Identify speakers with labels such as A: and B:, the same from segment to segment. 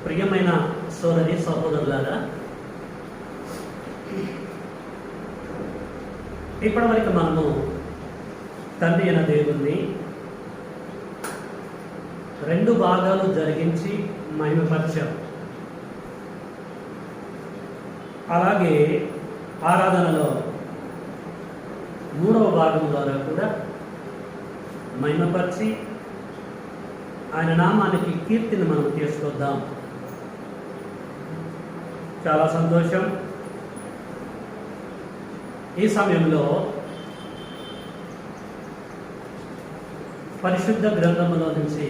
A: ప్రియమైన సోదరి సహోదరులారా, ఇప్పటివరకు మనము తండ్రి అయిన దేవుణ్ణి రెండు భాగాలు జరిగించి మహిమపరిచాం. అలాగే ఆరాధనలో మూడవ భాగం ద్వారా కూడా మహిమపరిచి ఆయన నామానికి కీర్తిని మనం తీసుకొద్దాం. చాలా సంతోషం. ఈ సమయంలో పరిశుద్ధ గ్రంథములో నుంచి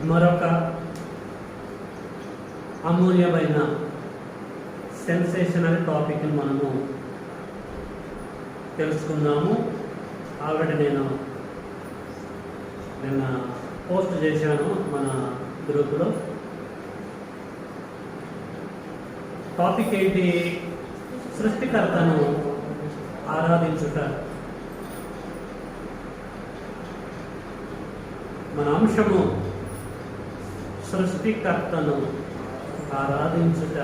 A: మరొక అమూల్యమైన సెన్సేషనల్ టాపిక్ని మనము తెలుసుకుందాము. ఆల్రెడీ నేను నిన్న పోస్ట్ చేశాను మన గ్రూపులో. టాపిక్ ఏంటి? సృష్టికర్తను ఆరాధించుట. మన అంశము సృష్టికర్తను ఆరాధించుట.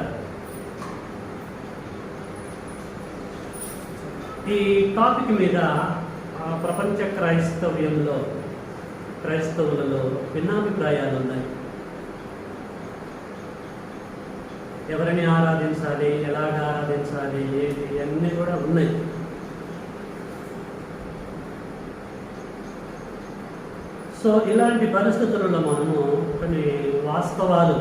A: ఈ టాపిక్ మీద ప్రపంచ క్రైస్తవులలో భిన్నాభిప్రాయాలు ఉన్నాయి. ఎవరిని ఆరాధించాలి, ఎలాగ ఆరాధించాలి, ఏంటి అన్నీ కూడా ఉన్నాయి. సో ఇలాంటి పరిస్థితులలో మనము కొన్ని వాస్తవాలు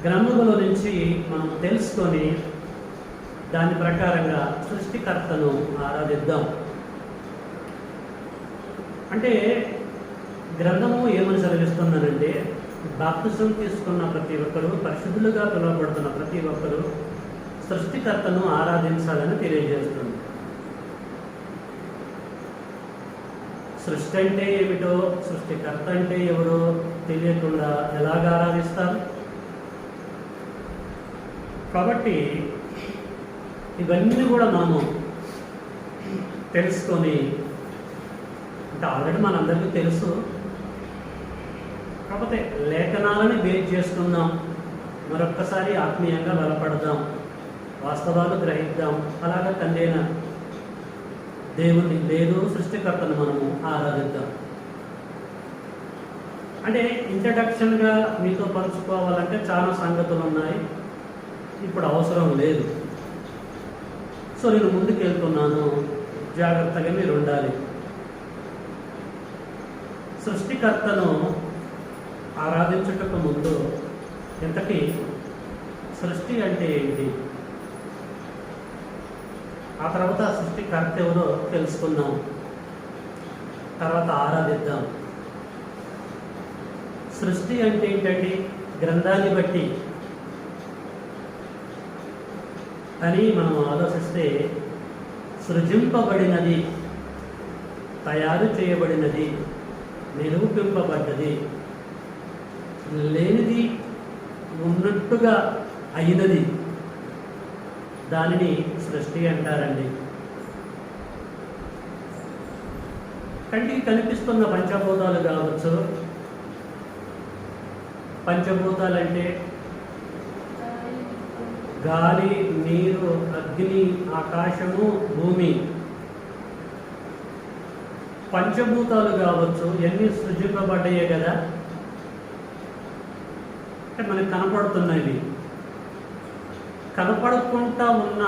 A: గ్రంథముల నుంచి మనం తెలుసుకొని దాని ప్రకారంగా సృష్టికర్తను ఆరాధిద్దాం. అంటే గ్రంథము ఏమని సెలవిస్తుందనంటే, బాప్తిసం తీసుకున్న ప్రతి ఒక్కరూ, పరిశుద్ధులుగా పిలువబడుతున్న ప్రతి ఒక్కరూ సృష్టికర్తను ఆరాధించాలని తెలియజేస్తుంది. సృష్టి అంటే ఏమిటో, సృష్టికర్త అంటే ఎవరో తెలియకుండా ఎలాగ ఆరాధిస్తారు? కాబట్టి ఇవన్నీ కూడా మనము తెలుసుకొని, అంటే ఆల్రెడీ మనందరికీ తెలుసు, కాకపోతే లేఖనాలని బేస్ చేసుకుందాం, మరొక్కసారి ఆత్మీయంగా బలపడదాం, వాస్తవాలు గ్రహిద్దాం. అలాగా తండ్రైన దేవుని లేదు సృష్టికర్తను మనము ఆరాధిద్దాం. అంటే ఇంట్రడక్షన్గా మీతో పంచుకోవాలంటే చాలా సంగతులు ఉన్నాయి, ఇప్పుడు అవసరం లేదు. సో నేను ముందుకు వెళ్తున్నాను, జాగ్రత్తగా మీరు ఉండాలి. సృష్టికర్తను ఆరాధించుటకు ముందు ఇంతకీ సృష్టి అంటే ఏంటి, ఆ తర్వాత సృష్టికర్త ఎవరో తెలుసుకుందాం, తర్వాత ఆరాధిద్దాం. సృష్టి అంటే ఏంటండి? గ్రంథాన్ని బట్టి అని మనం ఆలోచిస్తే సృజింపబడినది, తయారు చేయబడినది, నిరూపింపబడ్డది, లేనిది ఉన్నట్టుగా అయినది, దానిని సృష్టి అంటారండి. కంటికి కనిపిస్తున్న పంచభూతాలు కావచ్చు. పంచభూతాలంటే గాలి, నీరు, అగ్ని, ఆకాశము, భూమి. పంచభూతాలు కావచ్చు, ఎన్ని సృజింపబడ్డాయే కదా. అంటే మనకు కనపడుతున్నవి, కనపడకుండా ఉన్న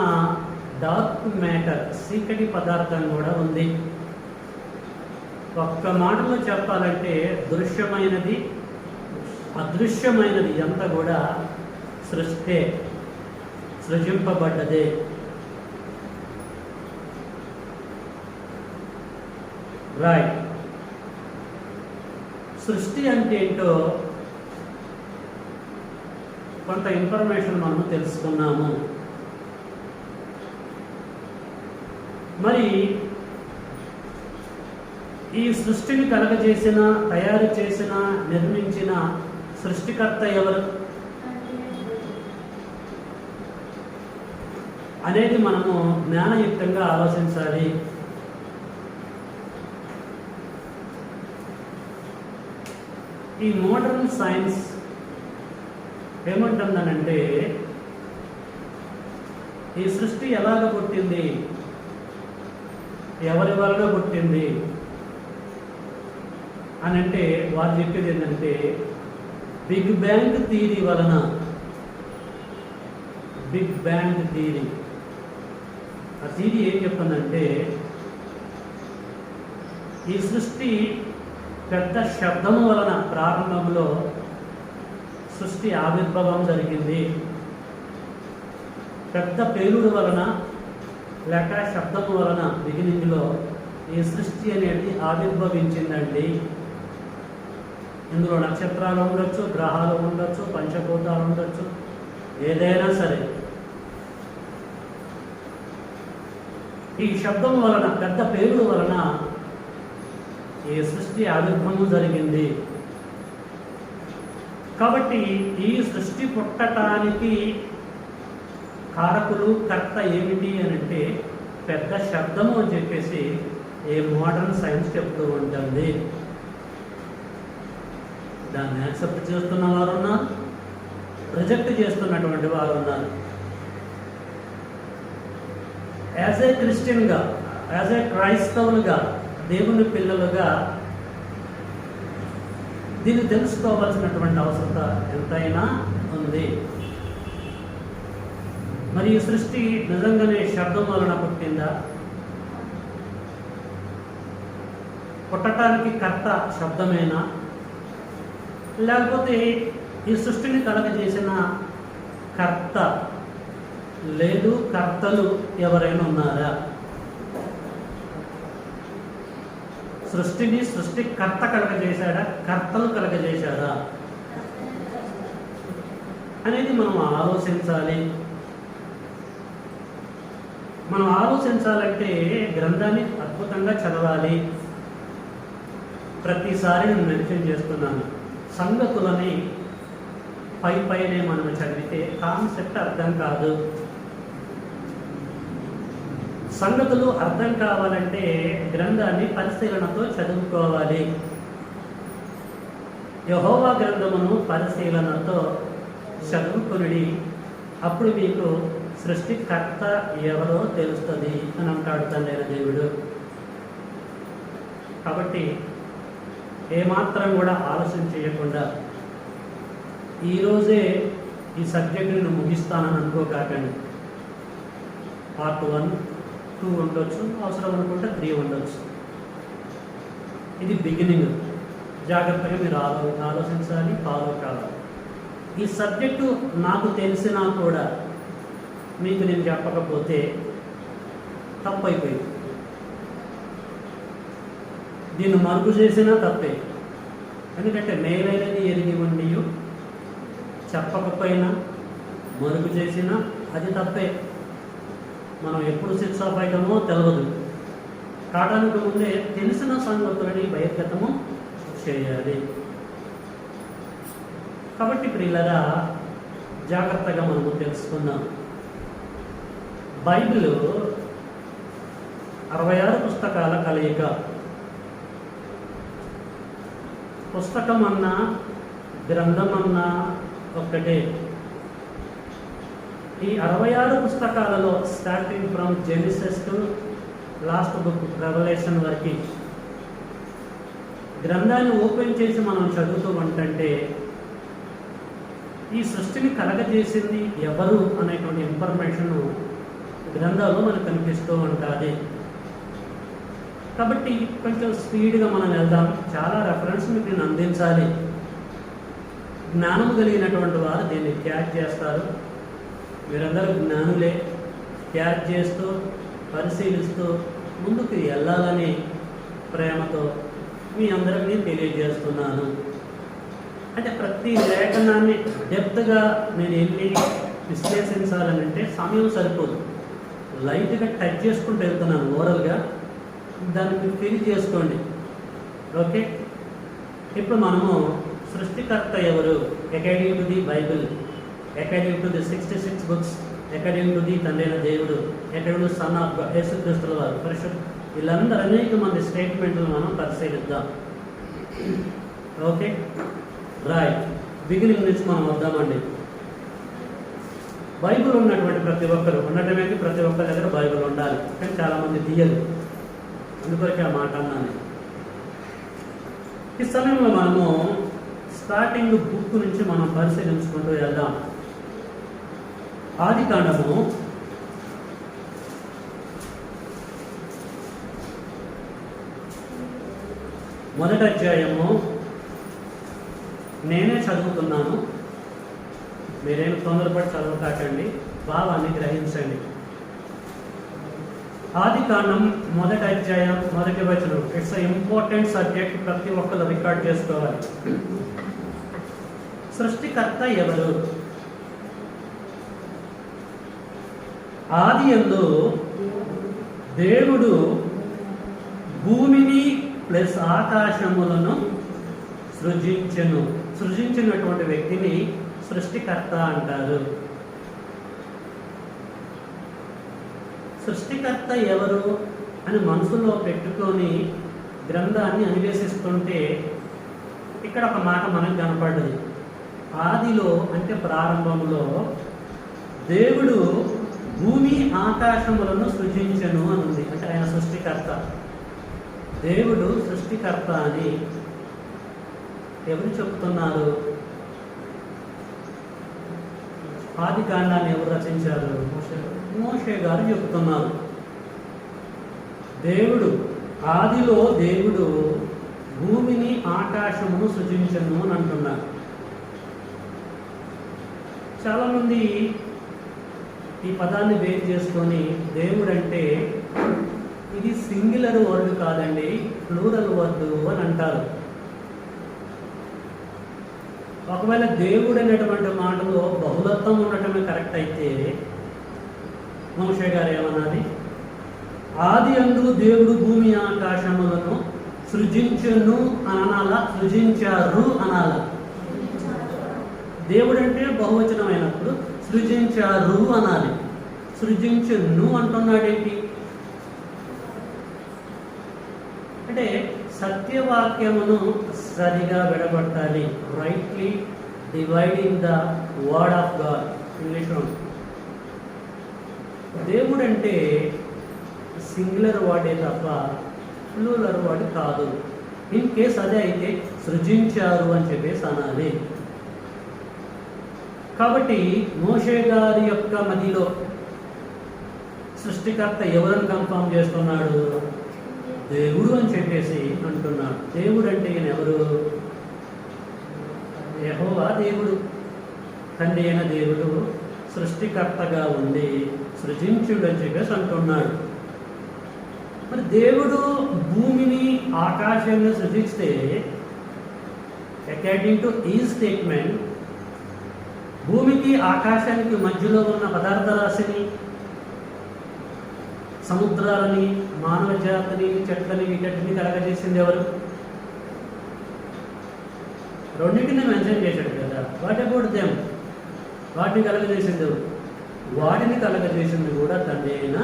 A: డార్క్ మ్యాటర్, చీకటి పదార్థం కూడా ఉంది. ఒక్క మాటలో చెప్పాలంటే దృశ్యమైనది, అదృశ్యమైనది అంతా కూడా సృష్టే, సృజింపబడ్డదే. రైట్. సృష్టి అంటే ఏంటో కొంత ఇన్ఫర్మేషన్ మనము తెలుసుకున్నాము. మరి ఈ సృష్టిని కలగజేసిన, తయారు చేసిన, నిర్మించిన సృష్టికర్త ఎవరు అనేది మనము జ్ఞానయుక్తంగా ఆలోచించాలి. ఈ మోడర్న్ సైన్స్ ఏమంటుందనంటే ఈ సృష్టి ఎలాగ పుట్టింది, ఎవరి వలన పుట్టింది అని అంటే వారు చెప్పేది ఏంటంటే బిగ్ బ్యాంగ్ థియరీ వలన. బిగ్ బ్యాంగ్ థియరీ, ఆ థియరీ ఏం చెప్తుందంటే ఈ సృష్టి పెద్ద శబ్దము వలన ప్రారంభంలో సృష్టి ఆవిర్భావం జరిగింది. పెద్ద పేలుడు వలన లేక శబ్దము వలన బిగినింగ్లో ఈ సృష్టి అనేది ఆవిర్భవించిందండి. ఇందులో నక్షత్రాలు ఉండొచ్చు, గ్రహాలు ఉండొచ్చు, పంచభూతాలు ఉండొచ్చు, ఏదైనా సరే. ఈ శబ్దం వలన, పెద్ద పేలుడు వలన ఈ సృష్టి ఆవిర్భావం జరిగింది. కాబట్టి ఈ సృష్టి పుట్టడానికి కారకులు, కర్త ఏమిటి అని అంటే పెద్ద శబ్దము అని చెప్పేసి ఏ మోడర్న్ సైన్స్ చెప్తూ ఉంటుంది. దాన్ని యాక్సెప్ట్ చేస్తున్న వారు ఉన్నారు, రిజెక్ట్ చేస్తున్నటువంటి వారు ఉన్నారు. యాజ్ ఏ క్రిస్టియన్గా, యాజ్ ఏ క్రైస్తవులుగా, దేవుని పిల్లలుగా దీన్ని తెలుసుకోవాల్సినటువంటి అవసరత ఎంతైనా ఉంది. మరి ఈ సృష్టి నిజంగానే శబ్దం వలన పుట్టిందా? పుట్టడానికి కర్త శబ్దమేనా, లేకపోతే ఈ సృష్టిని కలగజేసిన కర్త లేదు, కర్తలు ఎవరైనా ఉన్నారా? సృష్టిని సృష్టికర్త కలగజేశాడా, కర్తలు కలగజేశాడా అనేది మనం ఆలోచించాలి. మనం ఆలోచించాలంటే గ్రంథాన్ని అద్భుతంగా చదవాలి. ప్రతిసారి నేను మెన్షన్ చేస్తున్నాను, సంగతులని పైనే మనం చదివితే కాన్సెప్ట్ అర్థం కాదు. సంగతులు అర్థం కావాలంటే గ్రంథాన్ని పరిశీలనతో చదువుకోవాలి. యెహోవా గ్రంథమును పరిశీలనతో చదువుకుని అప్పుడు మీకు సృష్టికర్త ఎవరో తెలుస్తుంది అని అంటాడు తండ్రి దేవుడు. కాబట్టి ఏమాత్రం కూడా ఆలోచన చేయకుండా ఈరోజే ఈ సబ్జెక్టును ముగిస్తానని అనుకోకండి. పార్ట్ 1, 2 ఉండొచ్చు, అవసరం అనుకుంటే 3 ఉండొచ్చు. ఇది బిగినింగ్. జాగ్రత్తగా మీరు ఆలోచించాలి, ఫాలో కావాలి. ఈ సబ్జెక్టు నాకు తెలిసినా కూడా మీకు నేను చెప్పకపోతే తప్పైపోయింది. దీన్ని మరుగు చేసినా తప్పే. ఎందుకంటే మేలైనది ఎరిగి ఉండి చెప్పకపోయినా మరుగు చేసినా అది తప్పే. మనం ఎప్పుడు శిక్ష పైకమో తెలియదు. కాటానికి ముందే తెలిసిన సంగతులని బహిర్గతము చేయాలి. కాబట్టి ప్రియులరా, జాగ్రత్తగా మనము తెలుసుకుందాం. బైబిల్ 66 పుస్తకాల కలయిక. పుస్తకం అన్నా గ్రంథం అన్నా ఒక్కటే. ఈ 66 పుస్తకాలలో starting from genesis to last book revolution వరకు గ్రంథాన్ని ఓపెన్ చేసి మనం చదువుతూ ఉంటే ఈ సృష్టిని కలగజేసింది ఎవరు అనేటువంటి ఇన్ఫర్మేషన్ గ్రంథాల్లో మనకు కనిపిస్తూ ఉంటుంది. కాబట్టి కొంచెం స్పీడ్గా మనం వెళ్దాం. చాలా రెఫరెన్స్ మీకు నేను అందించాలి. జ్ఞానం కలిగినటువంటి వారు దీన్ని క్యాచ్ చేస్తారు. మీరందరూ జ్ఞానులే. క్యాచ్ చేస్తూ పరిశీలిస్తూ ముందుకు వెళ్ళాలని ప్రేమతో మీ అందరికీ తెలియజేస్తున్నాను. అంటే ప్రతి లేఖనాన్ని డెప్త్గా నేను వెళ్ళి విశ్లేషించాలనంటే సమయం సరిపోదు. లైట్గా టచ్ చేసుకుంటూ వెళ్తున్నాను ఓవరాల్గా. దాన్ని మీరు ఫీల్ చేసుకోండి. ఓకే, ఇప్పుడు మనము సృష్టికర్త ఎవరు according to the Bible, according to the 66 books, according to the తండ్రైన దేవుడు, అకార్డింగ్ టు సన్ ఆఫ్ యేసుక్రీస్తుల వారు, పరిశుద్ధ, వీళ్ళందరూ అనేక మంది స్టేట్మెంట్లు మనం పరిశీలిద్దాం. Okay, right. బిగినింగ్ నుంచి మనం వద్దామండి. బైబిల్ ఉన్నటువంటి ప్రతి ఒక్కరు ఉండటమేంటి, ప్రతి ఒక్కరి దగ్గర బైబిల్ ఉండాలి. కానీ చాలామంది తీయరు, అందుకొరకే ఆ మాట అన్నాను. ఈ సమయంలో మనము స్టార్టింగ్ బుక్ నుంచి మనం పరిశీలించుకుంటూ వెళ్దాం. ఆదికాండము 1వ అధ్యాయము. నేనే చదువుతున్నాను, మీరేం తొందరపడి చదవకాకండి, భావాన్ని గ్రహించండి. ఆదికాండం 1వ అధ్యాయం 1వ వచనం. ఇట్స్ ఇంపార్టెంట్ సబ్జెక్ట్, ప్రతి ఒక్కరు రికార్డ్ చేసుకోవాలి. సృష్టికర్త ఎవరు? ఆదియందు దేవుడు భూమిని ప్లస్ ఆకాశములను సృజించెను. సృజించినటువంటి వ్యక్తిని సృష్టికర్త అంటారు. సృష్టికర్త ఎవరు అని మనసులో పెట్టుకొని గ్రంథాన్ని అన్వేషిస్తుంటే ఇక్కడ ఒక మాట మనకు కనపడ్డది. ఆదిలో అంటే ప్రారంభంలో దేవుడు భూమి ఆకాశములను సృజించెను అని ఉంది. అంటే ఆయన సృష్టికర్త. దేవుడు సృష్టికర్త అని ఎవరు చెప్తున్నారు? ఆదికాండాన్ని ఎవరు రచించారు? మోషే గారు చెప్తున్నారు. దేవుడు ఆదిలో దేవుడు భూమిని ఆకాశమును సృజించను అని అంటున్నారు. చాలామంది ఈ పదాన్ని బేస్ చేసుకొని దేవుడు అంటే ఇది సింగులర్ వర్డ్ కాదండి, ప్లూరల్ వర్డ్ అని అంటారు. ఒకవేళ దేవుడు అనేటువంటి మాటలో బహుళత్వం ఉండటమే కరెక్ట్ అయితే మోషే గారు ఏమన్నది? ఆదియందు దేవుడు భూమి ఆకాశములను సృజించెను అనాలా, సృజించారు అనాలా? దేవుడు అంటే బహువచనం అయినప్పుడు సృజించారు అనాలి. సృజించెను అంటున్నాడేంటి అంటే సత్యవాక్యమును సరిగా విడగొట్టాలి. Rightly dividing the word of God. ఇంగ్లీష్లో దేవుడు అంటే సింగులర్ వర్డే తప్ప ప్లూరల్ వర్డ్ కాదు. ఇన్ కేస్ అదే అయితే సృజించారు అని చెప్పేసి అనాలి. కాబట్టి మోషే గారి యొక్క మదిలో సృష్టికర్త ఎవరని కన్ఫర్మ్ చేస్తున్నాడు? దేవుడు అని చెప్పేసి అంటున్నాడు. దేవుడు అంటే ఈయన ఎవరు? యెహోవా దేవుడు, తండ్రి అయిన దేవుడు సృష్టికర్తగా ఉండి సృజించుడు అని చెప్పేసి అంటున్నాడు. మరి దేవుడు భూమిని ఆకాశాన్ని సృజిస్తే అకార్డింగ్ టు ఈ స్టేట్మెంట్ భూమికి ఆకాశానికి మధ్యలో ఉన్న పదార్థ రాశిని, సముద్రాలని, మానవ జాతిని, చెట్లని, వీటన్నిటిని కలగజేసింది ఎవరు? రెండింటిని మెన్షన్ చేశాడు కదా. What about them? వాటిని కలగజేసింది ఎవరు? వాటిని కలగజేసింది కూడా తండ్రి అయిన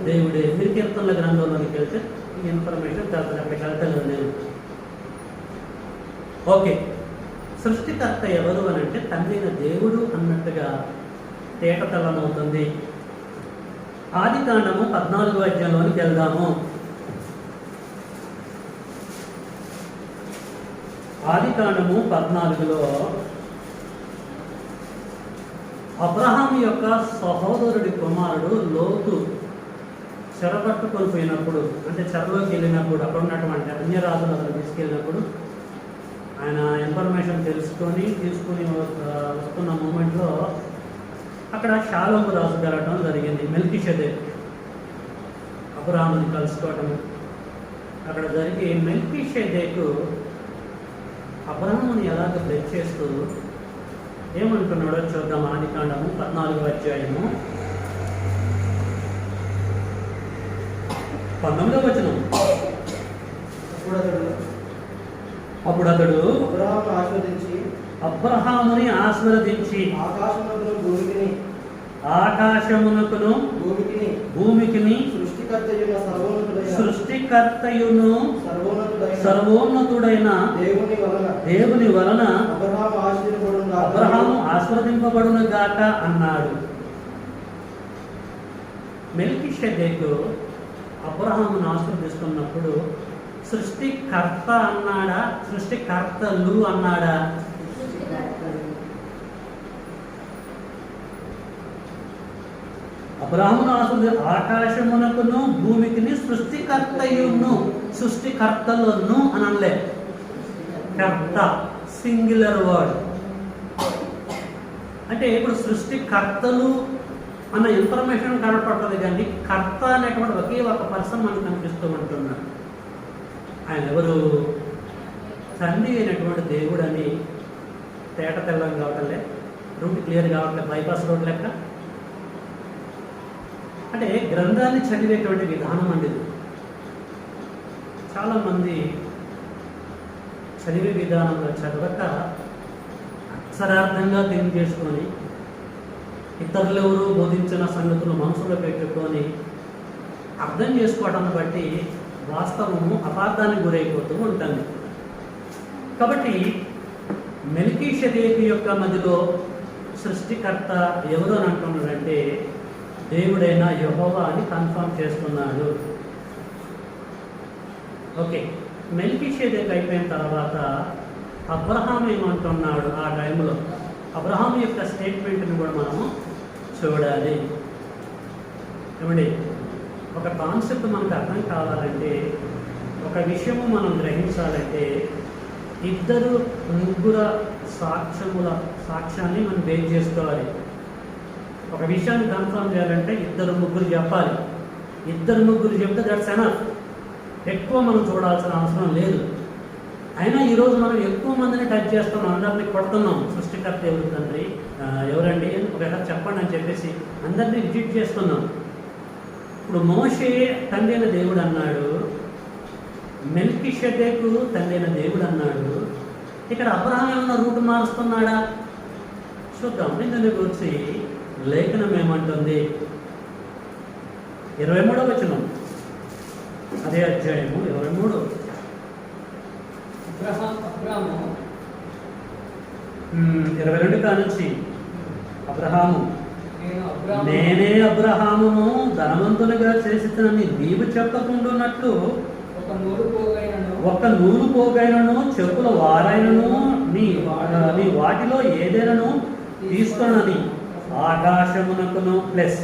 A: దేవుడే. మీరు కీర్తనల గ్రంథంలోకి వెళ్తే ఈ ఇన్ఫర్మేషన్ తెలుస్తుంది. అక్కడికి వెళ్తాను నేను. ఓకే, సృష్టికర్త ఎవరు అని అంటే తండ్రి అయిన దేవుడు అన్నట్టుగా తేటతెల్లమవుతుంది. ఆదికాండము 14వ అధ్యాయంలోనికి వెళ్దాము. ఆదికాండము 14లో అబ్రహాం యొక్క సహోదరుడి కుమారుడు లోతు చెరపట్టుకొని పోయినప్పుడు, అంటే చెరలోకి వెళ్ళినప్పుడు, అక్కడ ఉన్నటువంటి అన్యరాజులు అతను తీసుకెళ్ళినప్పుడు ఆయన ఇన్ఫర్మేషన్ తీసుకుని వస్తున్న మూమెంట్లో అక్కడ షాలోము రాజు జరగడం జరిగింది. మెల్కీషెదెక్ అబ్రహాముని కలుసుకోవటం అక్కడ జరిగి మెల్కీషెదెక్ అబ్రహాముని ఎలాగ బ్లెస్ చేస్తూ ఏమంటున్నాడో చూద్దాం. ఆదికాండము 14వ అధ్యాయము 19వ వచనం. అప్పుడు అతడు అబ్రహాముని ఆశీర్వదించి ఆకాశమునకును భూమికిని సృష్టికర్తయును సర్వోన్నతుడైన దేవుని వలన అబ్రహాము ఆశీర్వదింపబడును గాక అన్నాడు. మెల్కీషెదెకు అబ్రహామును ఆశీర్వదిస్తున్నప్పుడు సృష్టికర్త అన్నాడా, సృష్టికర్తలు అన్నాడా? అబ్రహామును ఆకాశమునకును భూమికిని సృష్టికర్తయును, సృష్టికర్తలను అని అనలే. కర్త సింగులర్ వర్డ్. అంటే ఇప్పుడు సృష్టికర్తలు అన్న ఇన్ఫర్మేషన్ కనపడుతుంది, కానీ కర్త అనేటువంటి ఒకే ఒక పర్సన్ మనకు కనిపిస్తూ ఉంటున్నాడు. ఆయన ఎవరు? తండ్రి అయినటువంటి దేవుడు అని తేట తెల్లం కావట్లే, రూట్ క్లియర్ కావట్లేదు, బైపాస్ రోడ్ లెక్క. అంటే గ్రంథాన్ని చదివేటువంటి విధానం అండి. చాలామంది చదివే విధానంలో చదవక అక్షరార్థంగా తెలియజేసుకొని ఇతరులెవరు బోధించిన సంగతులు మనసులో పెట్టుకొని అర్థం చేసుకోవడాన్ని బట్టి వాస్తవము అపార్థానికి గురైపోతూ ఉంటుంది. కాబట్టి మెల్కీషెదెకు యొక్క మధ్యలో సృష్టికర్త ఎవరు అని అంటున్నాడంటే దేవుడైన యెహోవా అని కన్ఫర్మ్ చేస్తున్నాడు. ఓకే, మెల్కీషెదెకు అయిపోయిన తర్వాత అబ్రహాం ఏమంటున్నాడు? ఆ టైంలో అబ్రహాం యొక్క స్టేట్మెంట్ని కూడా మనము చూడాలి. ఏమండి, ఒక కాన్సెప్ట్ మనకు అర్థం కావాలంటే, ఒక విషయము మనం గ్రహించాలంటే ఇద్దరు ముగ్గురు సాక్ష్యాన్ని మనం బేస్ చేసుకోవాలి. ఒక విషయాన్ని కన్ఫర్మ్ చేయాలంటే ఇద్దరు ముగ్గురు చెప్పాలి. ఇద్దరు ముగ్గురు చెప్తే దట్స్ ఎనఫ్. ఎక్కువ మనం చూడాల్సిన అవసరం లేదు. అయినా ఈరోజు మనం ఎక్కువ మందిని టచ్ చేస్తున్నాం, అందరినీ కొడుతున్నాం. సృష్టికర్త ఎవరు తండ్రి, ఎవరండి ఒకసారి చెప్పండి అని చెప్పేసి అందరినీ విజిట్ చేస్తున్నాం. ఇప్పుడు మోషే తండ్రి అయిన దేవుడు అన్నాడు, మెల్కీషెదెకు తండ్రి అయిన దేవుడు అన్నాడు. ఇక్కడ అబ్రహాం ఏమన్నా రూట్ మారుస్తున్నాడా? చూద్దాం. దీని గురించి లేఖనం ఏమంటుంది? 23వ వచనం, అదే అధ్యాయము 23. 22 కానుంచి అబ్రహాము, నేనే అబ్రహామును ధనవంతునిగా చేసినని నీవు చెప్పకుండాన్నట్లు ఒక నూలు పోగైనను చెప్పుల వారైనను నీ వాటిలో ఏదైనాను తీసుకొనని ఆకాశమునకును ప్లస్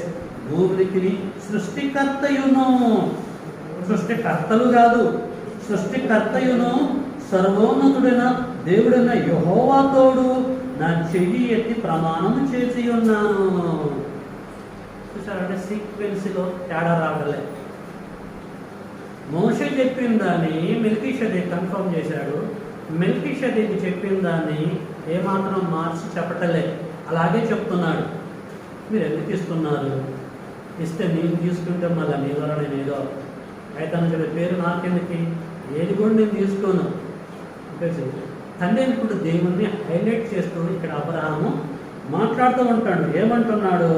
A: భూమికి సృష్టికర్తయును, సృష్టికర్తలు కాదు, సృష్టికర్తయును సర్వోన్నతుడైన దేవుడైన యెహోవా తోడు నా చెయ్యి ఎత్తి ప్రమాణం చేసి ఉన్నాను. చూసారంటే సీక్వెన్స్లో తేడా రాగలే. మోషే చెప్పిన దాన్ని మెల్కీషెదెకు కన్ఫర్మ్ చేశాడు. మెల్కీషెదెకు చెప్పిన దాన్ని ఏమాత్రం మార్చి చెప్పటలే, అలాగే చెప్తున్నాడు. మీరు ఎందుకు ఇస్తున్నారు? ఇస్తే నేను తీసుకుంటే మళ్ళీ నీ ద్వారా నేను ఏదో అయితే చెప్పే పేరు నాకెందుకు, ఏది కూడా నేను తీసుకోను చెప్పేసి తండ్రి ఇప్పుడు దేవుణ్ణి హైలైట్ చేస్తూ ఇక్కడ అబ్రహాము మాట్లాడుతూ ఉంటాడు. ఏమంటున్నాడు?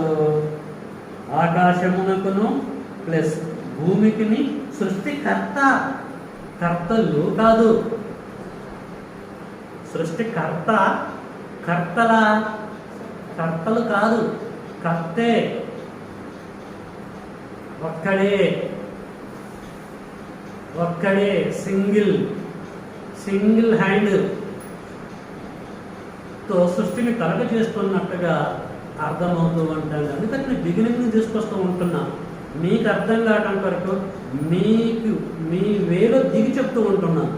A: ఆకాశమునకును ప్లస్ భూమికిని సృష్టికర్త, కర్తలు కాదు, సృష్టికర్త, కర్తలు కాదు, కర్తే, ఒక్కడే సింగిల్ హ్యాండ్ తో సృష్టిని కలగ చేస్తున్నట్టుగా అర్థమవుతూ ఉంటాను. అందుకని నేను బిగినింగ్ తీసుకొస్తూ ఉంటున్నా, మీకు అర్థం కావడం వరకు మీకు మీ వేలో దిగి చెప్తూ ఉంటున్నాను.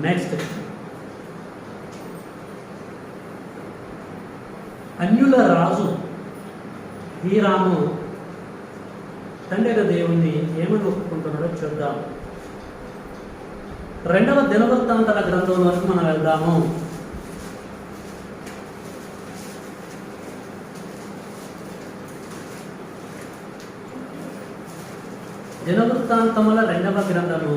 A: నెక్స్ట్, అన్యుల రాజు హీరాము తండ్రి దేవుణ్ణి ఏమని ఒప్పుకుంటున్నాడో చూద్దాం. 2వ దినవృత్తాంతాల గ్రంథంలోకి మనం వెళ్దాము. దినవృత్తాంతముల 2వ గ్రంథము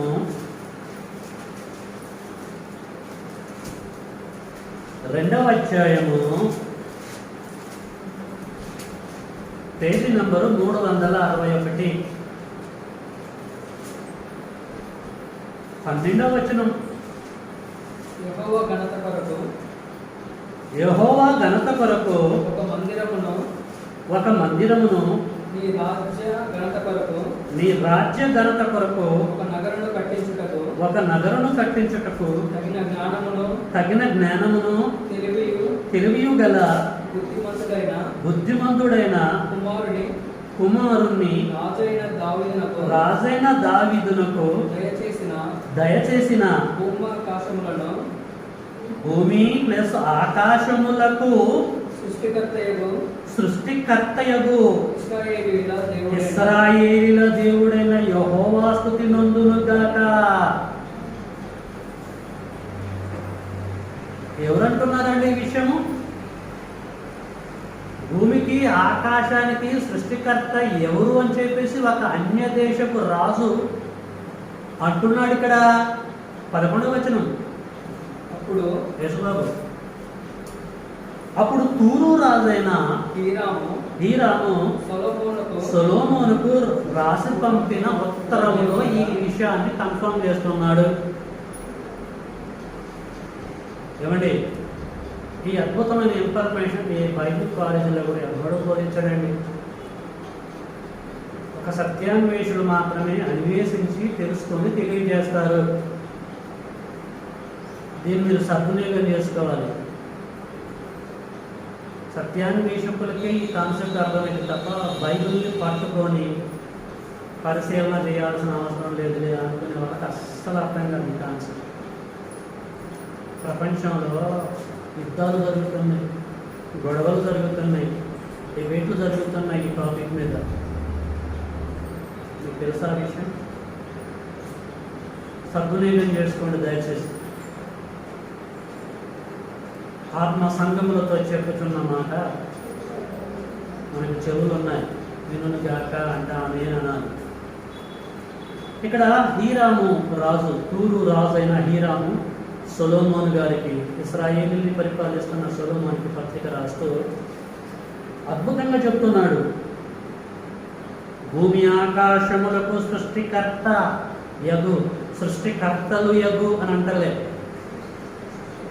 A: 2వ అధ్యాయము పేజీ నంబరు 361. 12వ వచనం.
B: యెహోవా ఘనత కొరకు
A: యెహోవా ఘనత కొరకు
B: ఒక మందిరమును
A: నీ రాజ్య ఘనత కొరకు ఒక నగరును కట్టించుటకు తగిన జ్ఞానమును తెలివియు గల బుద్ధిమంతుడైన కుమారుణ్ణి రాజైన దావీదునకు దయచేసిన భూమి ప్లస్ ఆకాశములకు సృష్టికర్తయగు ఇశ్రాయేలీయుల దేవుడైన యెహోవా స్తుతి నందును గాక. ఎవరంటున్నారండి ఈ విషయము? భూమికి ఆకాశానికి సృష్టికర్త ఎవరు అని చెప్పేసి ఒక అన్య దేశపు రాజు అంటున్నాడు. ఇక్కడ 11వ వచనం.
B: అప్పుడు
A: యేసుబాబు, అప్పుడు తూరు రాజైన హీరాము సొలొమోనుకు రాసి పంపిన ఉత్తరంలో ఈ విషయాన్ని కన్ఫర్మ్ చేస్తున్నాడు. ఏమండి, ఈ అద్భుతమైన ఇన్ఫర్మేషన్ ఈ బైబిల్ కాలేజీలో కూడా ఎవరు బోధించడండి. ఒక సత్యాన్వేషులు మాత్రమే అన్వేషించి తెలుసుకొని తెలియజేస్తారు. దీన్ని మీరు సద్వినియోగం చేసుకోవాలి. సత్యాన్వేషకులకే ఈ కాన్సెప్ట్ అర్థమైంది తప్ప బైబిల్ని పట్టుకొని పరిశీలన చేయాల్సిన అవసరం లేదు అనుకునే వాళ్ళకి అస్సలు అర్థం కాదు ఈ కాన్సెప్ట్. ప్రపంచంలో యుద్ధాలు జరుగుతున్నాయి, గొడవలు జరుగుతున్నాయి, డిబేట్లు జరుగుతున్నాయి ఈ టాపిక్ మీద. మీకు తెలుసా విషయం? సద్వినియోగం చేసుకోండి దయచేసి. ఆత్మ సంఘములతో చెప్పుచున్న మాట మనకు చెవులు ఉన్నాయి, వినును గాక అంట నేను అన్నాను. ఇక్కడ హీరాము రాజు, తూరు రాజు అయిన హీరాము సొలొమోను గారికి, ఇశ్రాయేలుని పరిపాలిస్తున్న సొలొమోనుకి పత్రిక రాస్తూ అద్భుతంగా చెప్తున్నాడు. భూమి ఆకాశములకు సృష్టికర్త యగు, సృష్టికర్తలు యగు అని అంటలే,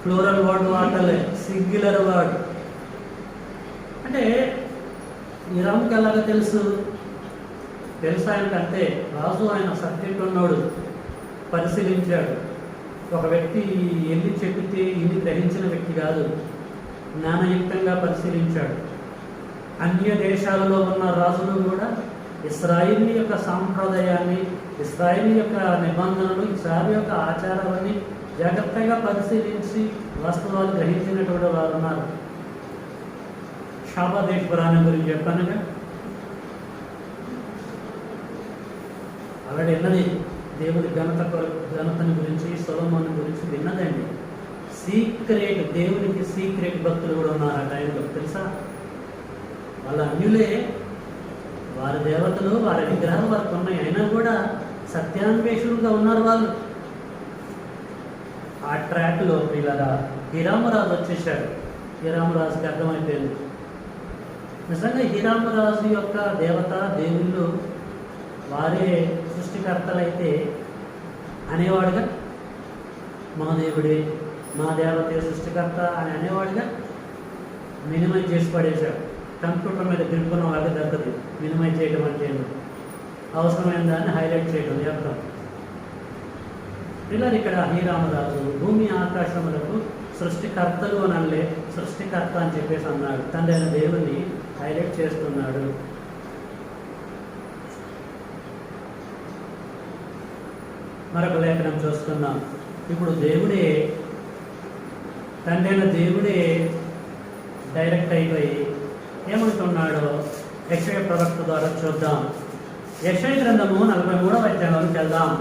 A: ఫ్లోరల్ వర్డ్ వాడలే, సింగ్యులర్ వర్డ్. అంటే హీరాముకి ఎలాగ తెలుసు? ఆయనకంటే రాజు ఆయన సబ్జెక్ట్ ఉన్నాడు, పరిశీలించాడు. ఒక వ్యక్తి ఎన్ని చెప్పితే ఇన్ని గ్రహించిన వ్యక్తి కాదు, జ్ఞానయుక్తంగా పరిశీలించాడు. అన్య దేశాలలో ఉన్న రాజులు కూడా ఇశ్రాయేలు యొక్క సాంప్రదాయాన్ని, ఇశ్రాయేలు యొక్క నిబంధనలు, ఇశ్రాయేలు యొక్క ఆచారాలని జాగ్రత్తగా పరిశీలించి వాస్తవాలు గ్రహించినటువంటి వారు ఉన్నారు. షాబాదేశ్ పురాణం గురించి చెప్పానుగా, ఆల్రెడీ విన్నది. దేవుడి ఘనతని గురించి, సొలొమోను గురించి విన్నదండి. సీక్రెట్, దేవునికి సీక్రెట్ భక్తులు కూడా ఉన్నారు ఆ టైంలో, తెలుసా? వాళ్ళ అన్యులే, వారి దేవతలు, వారి విగ్రహాలు వారికి ఉన్నాయి, అయినా కూడా సత్యాన్వేషులుగా ఉన్నారు వాళ్ళు. ఆ ట్రాక్లో ఇలా హీరామరాజు వచ్చేసాడు. హీరామరాజుకి అర్థమైపోయింది నిజంగా హీరామరాజు యొక్క దేవత దేవుళ్ళు వారే సృష్టికర్తలైతే అనేవాడుగా, మా దేవుడే, మా దేవతే సృష్టికర్త అని అనేవాడుగా. మినిమైజ్ చేసి పడేశాడు. కంప్యూటర్ మీద తిరుగుకున్న వాళ్ళకి దక్కదు మినిమైజ్ చేయడం అంటే అవసరమైన దాన్ని హైలైట్ చేయడం చెప్తాం. ఇలా ఇక్కడ హీరామరాజు భూమి ఆకాశములకు సృష్టికర్తలు అని అనలే, సృష్టికర్త అని చెప్పేసి అన్నాడు. తండ్రి అయిన దేవుణ్ణి హైలైట్ చేస్తున్నాడు. మరొక లేఖనం చూస్తున్నాం. ఇప్పుడు దేవుడే, తండ్రి అయిన దేవుడే డైరెక్ట్ అయిపోయి ఏమంటున్నాడో యెషయా ప్రవక్త ద్వారా చూద్దాం. యెషయా గ్రంథము 43వ అధ్యాయంలోకి వెళ్దాం.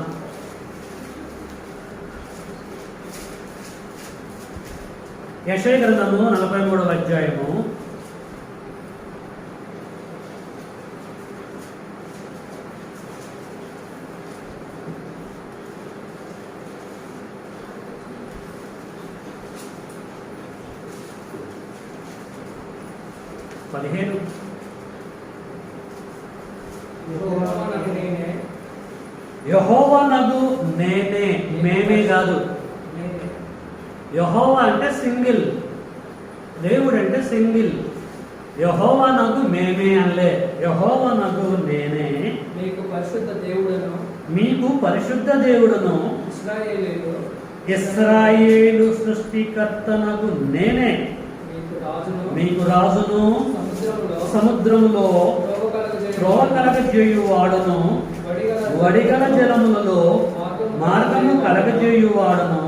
A: యెషయా గ్రంథము 43వ అధ్యాయము 15.
B: 15
A: యెహోవానగు నేనే, మేమే కాదు.
B: నేనే.
A: యెహోవా అంటే సింగిల్, దేవుడు అంటే సింగిల్. యెహోవానగు మేమే అనలే, యెహోవానగు నేనే
B: మీకు పరిశుద్ధ దేవుడను
A: మీకు పరిశుద్ధ దేవుడును
B: ఇశ్రాయేలీయులు
A: ఇశ్రాయేలు సృష్టికర్తనగు నేనే
B: మీకు రాజును
A: మీకు రాజును
B: సముద్రములో
A: సముద్రములో త్రోవ కలగజేయువాడును వడిగల జలములలో మార్గము కలగజేయువాడును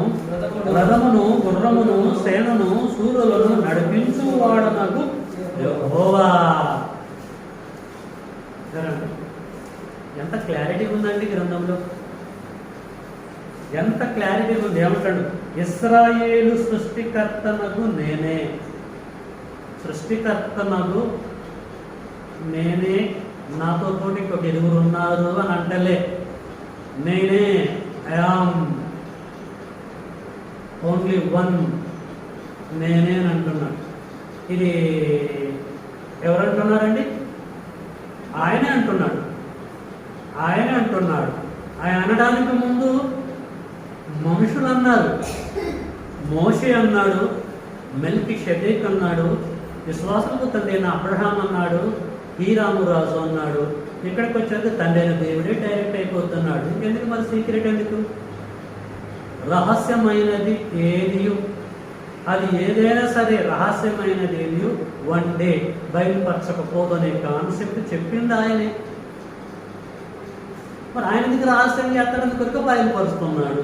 A: రథమును గుర్రమును సేనను సూరులను నడిపించువాడనగు యెహోవా. ఎంత క్లారిటీ ఉందండి గ్రంథంలో, ఎంత క్లారిటీ ఉంది. ఏమంటాడు? ఇశ్రాయేలు సృష్టికర్తనగు నేనే, సృష్టికర్తనగు నేనే, నాతో తోటి ఇంకొక ఎదుగురు ఉన్నారు అని అంటలే, నేనే, ఐ యామ్ ఓన్లీ వన్, నేనే అని అంటున్నాడు. ఇది ఎవరంటున్నారండి? ఆయనే అంటున్నాడు, ఆయనే అంటున్నాడు. ఆయన అనడానికి ముందు మనుషులు అన్నారు, మోషే అన్నాడు, మెల్కీషెదెక్ అన్నాడు, విశ్వాసపు తండ్రి అయిన అబ్రహాం అన్నాడు, హీరాము రాజు అన్నాడు. ఇక్కడికి వచ్చాక తండ్రి అయిన దేవుడే డైరెక్ట్ అయిపోతున్నాడు. ఇంకెందుకు మరి సీక్రెట్ ఎందుకు? రహస్యమైనది ఏది, అది ఏదైనా సరే రహస్యమైనది ఏది వన్ డే బయలుపరచకపోదనే కాన్సెప్ట్ చెప్పింది ఆయనే. మరి ఆయన దగ్గర రహస్యం చేస్తాడని కొరకు బయలుపరుస్తున్నాడు.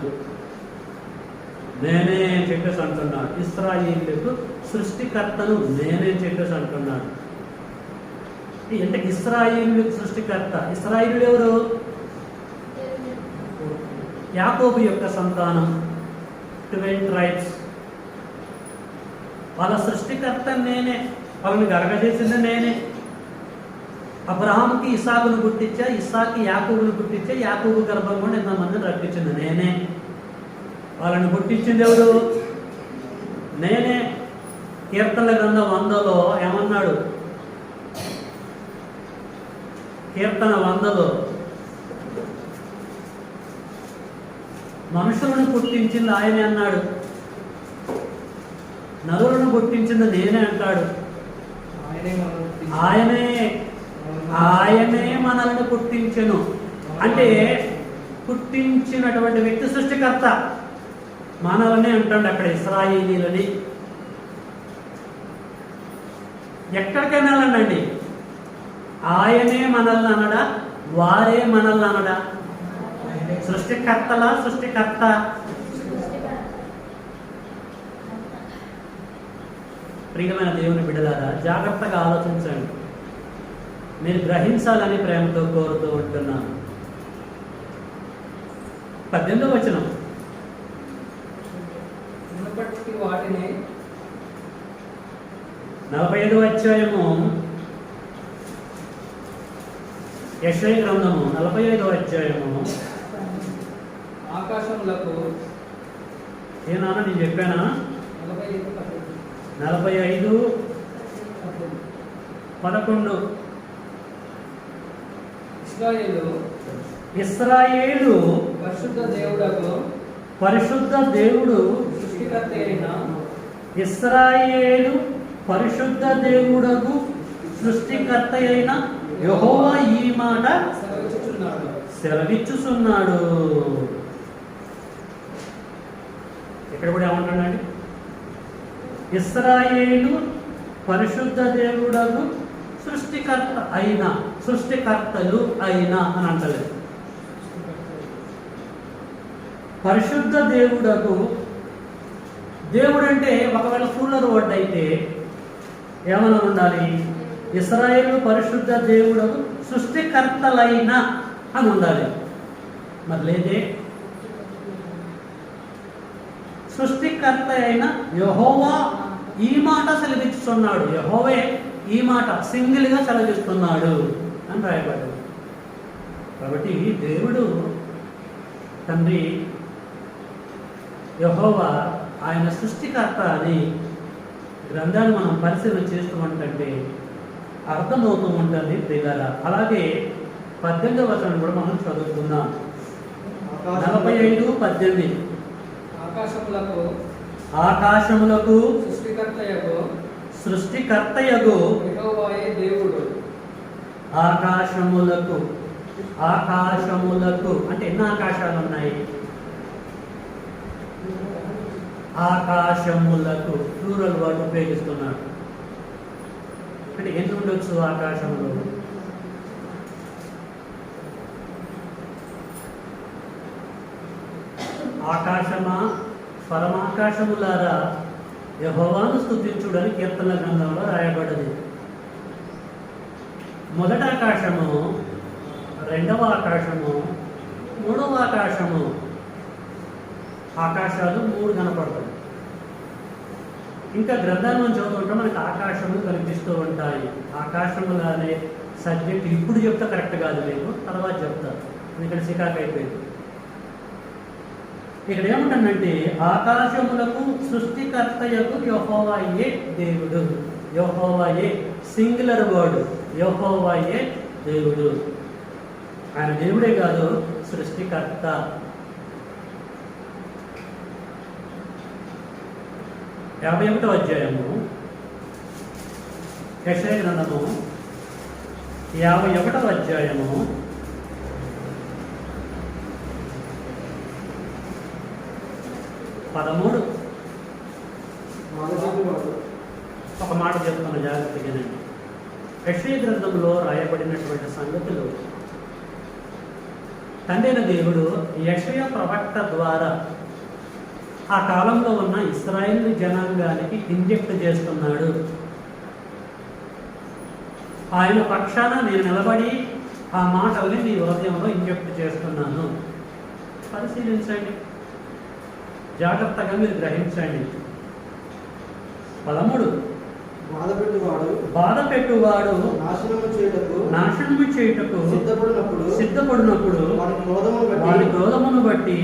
A: నేనే అని చెప్పేసి అంటున్నాడు. ఇశ్రాయేలుకు సృష్టికర్తను నేనే అని చెప్పేసి అంటున్నాడు. అంటే ఇశ్రాయేలుకు సృష్టికర్త, ఇశ్రాయేలు ఎవరు? యాకోబు యొక్క సంతానం, 12 ట్రైబ్స్. వాళ్ళ సృష్టికర్త నేనే, వాళ్ళని గరగజేసింది నేనే. అబ్రహాంకి ఇసాకును పుట్టించా, ఇసాకి యాకోబును పుట్టించా, యాకోబు గర్భం కూడా ఎంతమందిని రప్పించింది నేనే. వాళ్ళని పుట్టించింది ఎవరు? నేనే. కీర్తనల గ్రంథం 100లో ఏమన్నాడు? కీర్తన 100లో మనుషులను పుట్టించింది ఆయనే అన్నాడు, నరులను పుట్టించింది నేనే అంటాడు. ఆయనే ఆయనే మనల్ని పుట్టించెను. అంటే పుట్టించినటువంటి వ్యక్తి సృష్టికర్త. మనల్ని అంటాడు అక్కడ, ఇశ్రాయేలీలని. ఎక్కడికైనా వెళ్ళండి, ఆయనే మనల్ని అనడా, వారే మనల్ని అనడా? సృష్టికర్తలా, సృష్టికర్త? ప్రియమైన దేవుని బిడ్డలారా, జాగ్రత్తగా ఆలోచించండి. మీరు గ్రహించాలని ప్రేమతో కోరుతూ ఉంటున్నాను. 18వ వచనం,
B: మునుపటి వాటిని
A: 45వ అధ్యాయము యెషయా గ్రంథము 45వ అధ్యాయము.
B: ఆకాశములకు
A: ఏనా నేను చెప్పానా? 45:11 ఇశ్రాయేలు
B: పరిశుద్ధ దేవుడకు
A: పరిశుద్ధ దేవుడు
B: సృష్టికర్త అయిన
A: ఇశ్రాయేలు పరిశుద్ధ దేవుడకు సృష్టికర్త అయిన యెహోవా ఈ మాట సెలవిచ్చుచున్నాడు. ఇక్కడ కూడా ఏమంటాడండి? ఇశ్రాయేలు పరిశుద్ధ దేవుడకు సృష్టికర్త అయిన, సృష్టికర్తలు అయినా అని అంటలేదు. పరిశుద్ధ దేవుడకు, దేవుడు అంటే ఒకవేళ ఫుల్లర్ వర్డ్ అయితే ఏమన్నా ఉండాలి? ఇశ్రాయేలు పరిశుద్ధ దేవుడకు సృష్టికర్తలైన అని ఉండాలి. మరి లేదే, సృష్టికర్త అయిన యెహోవా ఈ మాట సెలవిస్తున్నాడు. యెహోవే ఈ మాట సింగిల్గా సెలవిస్తున్నాడు అని రాయబడ్డది. కాబట్టి దేవుడు తండ్రి యెహోవా ఆయన సృష్టికర్త అని గ్రంథాన్ని మనం పరిశీలన చేస్తూ ఉంటే అర్థమవుతూ ఉంటుంది ప్రియులారా. అలాగే 18వ వచనం కూడా మనం చదువుకుందాం. 45:18
B: ఆకాశములకు
A: ఆకాశములకు
B: సృష్టికర్తయగు యెహోవాయే దేవుడు.
A: ఆకాశములకు అంటే ఎన్ని ఆకాశాలు ఉన్నాయి? ఆకాశములకు ప్లూరల్ వర్డ్ ఉపయోగిస్తున్నాడు. అంటే ఎన్ని ఉండొచ్చు ఆకాశంలో? ఆకాశమా పరమాకాశములారా యెహోవాను స్తుతించుడని కీర్తన గ్రంథంలో రాయబడ్డది. మొదటి ఆకాశము, రెండవ ఆకాశము, మూడవ ఆకాశము. ఆకాశాలు 3 కనపడతాయి. ఇంకా గ్రంథాలను చదువుతుంటే మనకి ఆకాశములు కనిపిస్తూ ఉంటాయి. ఆకాశములు అనే సబ్జెక్ట్ ఇప్పుడు చెప్తే కరెక్ట్ కాదు, మీకు తర్వాత చెప్తారు, ఎందుకంటే సికాక్ అయిపోయింది. ఇక్కడ ఏముంటుందంటే ఆకాశములకు సృష్టికర్తయకు యెహోవాయే దేవుడు. యెహోవాయే సింగులర్ వర్డ్, యెహోవాయే దేవుడు. ఆయన దేవుడే కాదు, సృష్టికర్త. యాభై 51వ అధ్యాయము యెషయా గ్రంథము 51వ అధ్యాయము 13. ఒక మాట చెప్తాను, జాగ్రత్తగానండి. యెషయా గ్రంథంలో రాయబడినటువంటి సంగతులు తండ్రైన దేవుడు యెషయా ప్రవక్త ద్వారా ఆ కాలంలో ఉన్న ఇశ్రాయేలు జనాంగానికి ఇంజెక్ట్ చేస్తున్నాడు. ఆయన పక్షాన నేను నిలబడి ఆ మాటల్ని మీ హృదయంలో ఇంజెక్ట్ చేస్తున్నాను. పరిశీలించండి, జాగ్రత్తగా మీరు గ్రహించండి. 13. బాధ పెట్టువాడు నాశనము చేయుటకు సిద్ధపడినప్పుడు వారి క్రోధమును బట్టి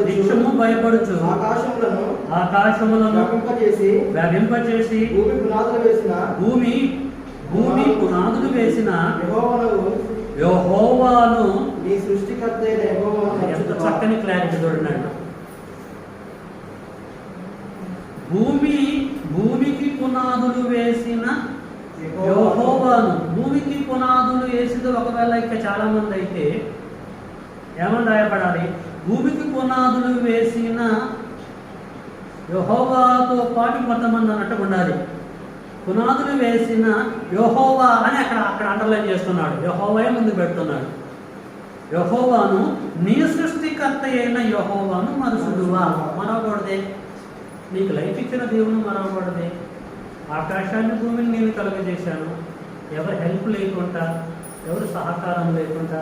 A: నిత్యము భయపడుచు ఆకాశములను వ్యాపింపచేసి భూమి పునాదులు వేసిన యెహోవాను
C: నీ సృష్టికర్త అయిన యెహోవాను.
A: ఎంత చక్కని క్లారిటీ చూడండి. భూమికి పునాదులు వేసిన యెహోవాను. భూమికి పునాదులు వేసింది ఒకవేళ ఇంకా చాలా మంది అయితే ఏమని రాయబడాలి? భూమికి పునాదులు వేసిన యెహోవాతో పాటు కొంతమంది అన్నట్టు ఉండాలి. పునాదులు వేసిన యెహోవా అని అక్కడ అండర్లైన్ చేస్తున్నాడు. యెహోవాయే ముందు పెడుతున్నాడు. యెహోవాను నీ సృష్టికర్త అయిన యెహోవాను మరుసుడువా. మరవకూడదే. నీకు లైఫ్ ఇచ్చిన దేవుని మరవకూడదే. ఆకాశాన్ని భూమిని నేను కలుగజేశాను. ఎవరి హెల్ప్ లేకుండా, ఎవరు సహకారం లేకుండా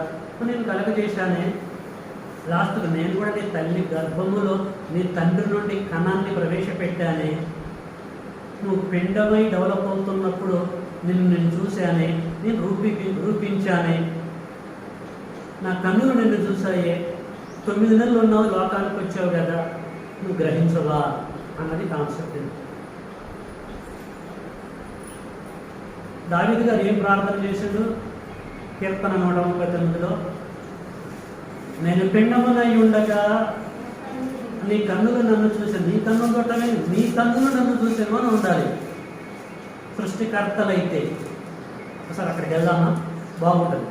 A: నేను కలుగజేశానే. లాస్ట్కి నేను కూడా నీ తల్లి గర్భములో నీ తండ్రి నుండి కణాన్ని ప్రవేశపెట్టానే. నువ్వు పిండమై డెవలప్ అవుతున్నప్పుడు నేను చూశానే. నేను రూపించానే. నా కన్నులు నిన్ను చూసాయే. 9 నెలలు ఉన్నావు, లోకానికి వచ్చావు కదా, నువ్వు గ్రహించవా అన్నది కాన్సెప్ట్. దావీదు గారు ఏం ప్రార్థన చేశాడు? కీర్తన 139లో నేను పిండమునై ఉండగా నీ కన్నులు నన్ను చూసాను. నీ కన్నులు కొట్టమే, నీ కన్నులు నన్ను చూసాను అని ఉండాలి సృష్టికర్తలైతే. ఒకసారి అక్కడికి వెళ్దామా? బాగుంటుంది.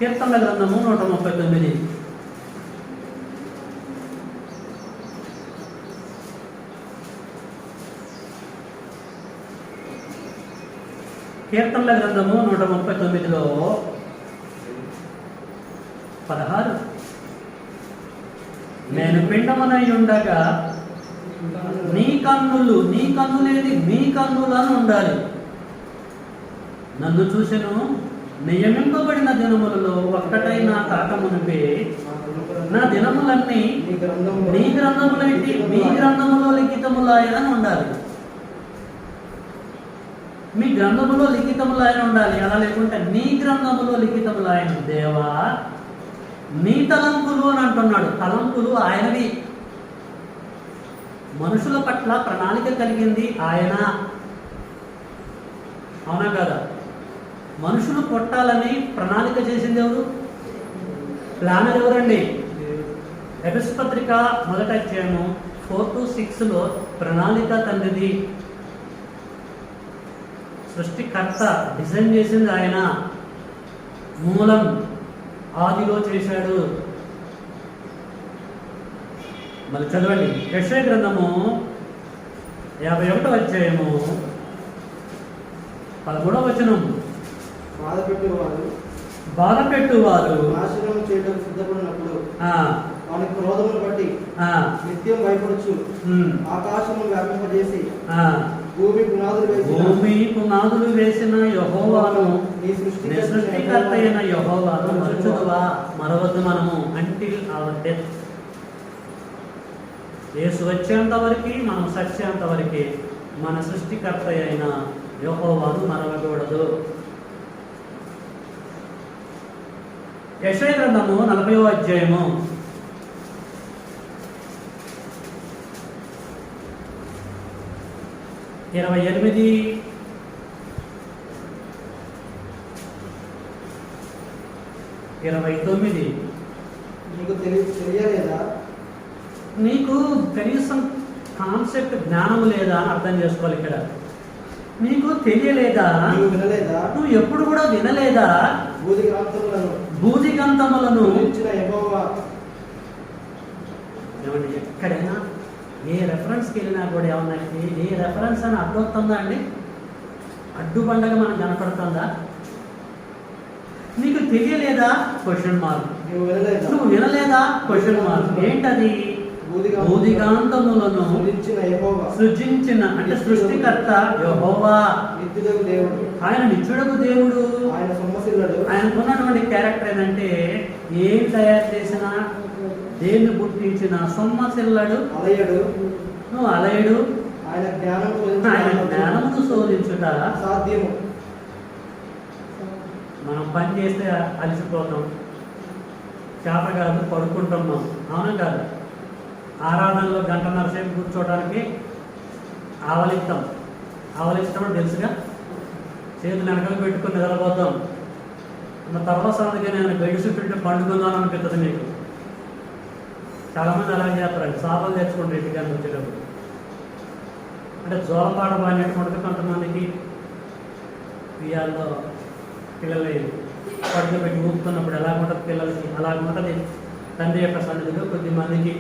A: కీర్తనల గ్రంథము 139. కీర్తనల గ్రంథము 139లో 16. నేను పిండమునై ఉండగా నీ కన్నులేది నీ కన్నులను ఉండాలి. నన్ను చూసెను. నియమింపబడిన దినములలో ఒక్కటైనా కాకమునిపే నా దినములన్నీ నీ గ్రంథములైతే మీ గ్రంథములో లిఖితములాయని ఉండాలి. మీ గ్రంథములో లిఖితములాయన ఉండాలి. అలా లేకుంటే నీ గ్రంథములో లిఖితములాయన. దేవా నీ తలంపులు అని అంటున్నాడు. తలంపులు ఆయనవి. మనుషుల పట్ల ప్రణాళిక కలిగింది ఆయన. అవునా కదా? మనుషులు పుట్టాలని ప్రణాళిక చేసింది ఎవరు? ప్లానర్ ఎవరండి? ఎఫెసు పత్రిక మొదటి అధ్యాయము 4-6లో ప్రణాళిక తండ్రిది. సృష్టికర్త, డిజైన్ చేసింది ఆయన, మూలం ఆదిలో చేశాడు. మళ్ళీ చదవండి, యెషయా గ్రంథము 51వ అధ్యాయము 13వ వచనం. బాధ పెట్టువారు
C: నాశనం చేయడం సిద్ధపడినప్పుడు
A: ఆ,
C: వాని క్రోధమును బట్టి
A: ఆ,
C: నిత్యం భయపడుచు
A: ఉమ్,
C: ఆకాశమును వ్యాపింపజేసి
A: ఆ,
C: భూమి పునాదులు వేసిన
A: భూమి పునాదులు వేసిన యెహోవాను,
C: నీ
A: నీ సృష్టికర్త అయిన యెహోవాను మరచుదువా? మరవద్దు మనము. Until our death. యేసు వచ్చేంత వరకు, మనం సచ్చేంత వరకు మన సృష్టికర్త అయిన యెహోవాను మరవకూడదు. యెషయా గ్రంథము 40వ అధ్యాయము 28, 29.
C: నీకు తెలియలేదా?
A: నీకు కనీసం కాన్సెప్ట్ జ్ఞానం లేదా అని అర్థం చేసుకోవాలి. ఇక్కడ నీకు తెలియలేదా?
C: నీవు వినలేదా?
A: నువ్వు ఎప్పుడు కూడా వినలేదా? భూదిగంతములను
C: గురించిన యెహోవా.
A: ఏమండి, ఎక్కడైనా ఏ రెఫరెన్స్కి వెళ్ళినా కూడా ఏమన్నా ఏ రెఫరెన్స్ అని అడ్డొస్తుందా అండి? అడ్డుబండగా మనం కనపడుతుందా? నీకు తెలియలేదా? Question mark.
C: నీవు వినలేదా?
A: నువ్వు వినలేదా? Question mark. ఏంటది? భూదిగాంతములను సృజించిన, అంటే సృష్టికర్త యెహోవా,
C: నిత్యుడగు దేవుడు.
A: ఆయన నిత్యుడగు దేవుడు.
C: ఆయన సొమ్మసిల్లడు.
A: ఆయనకున్నటువంటి క్యారెక్టర్ ఏంటంటే ఏం తయారు చేసినా, దేన్ని పుట్టించిన సొమ్మసిల్లడు,
C: అలయడు.
A: నువ్వు అలయడు.
C: ఆయన
A: ఆయన జ్ఞానమును శోధించుట
C: సాధ్యము.
A: మనం పని చేస్తే అలసిపోతాం, చేత కాదు, పడుకుంటున్నాం, అవునా కాదు? ఆరాధనలో 1.5 గంటల సేపు కూర్చోవడానికి ఆవలిస్తాం. ఆవలిస్తామని తెలుసుగా, చేతులు వెనకాల పెట్టుకొని నిద్రపోతాం. తర్వాత సంగతిగా నేను బెడ్ షీట్ ఉంటే పండుకుందాం అనిపిస్తుంది మీకు. చాలామంది అలా చేస్తారండి, సాపాలు తెచ్చుకుంటారు ఇంటికాని వచ్చేటప్పుడు. అంటే జోలపాట పాడినటువంటి కొంతమందికి ఉయ్యాల్లో పిల్లల్ని పడుకోబెట్టి ఊపుతున్నప్పుడు ఎలా ఉంటుంది పిల్లలకి, అలా ఉంటుంది తండ్రి యొక్క సన్నిధిలో కొద్దిమందికి.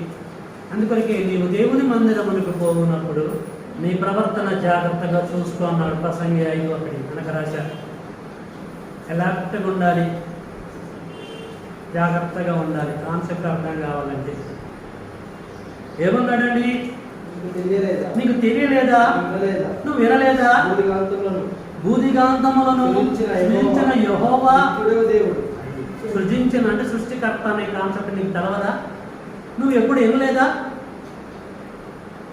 A: అందుకొరకే నీవు దేవుని మందిరమునికి పోవునప్పుడు నీ ప్రవర్తన జాగ్రత్తగా చూసుకో అన్నాడు ప్రసంగి 5:1 వెనక రాశారు. ఎలాక్ట్గా ఉండాలి, జాగ్రత్తగా ఉండాలి. కాన్సెప్ట్ అర్థం కావాలంటే ఏమన్నాడండి? నీకు తెలియలేదా? నువ్వు వినలేదా? భూదిగాంతములను సృజించిన యెహోవా, సృజించిన అంటే సృష్టికర్త అనే కాన్సెప్ట్ నీకు తెలవదా? నువ్వు ఎప్పుడు వినలేదా?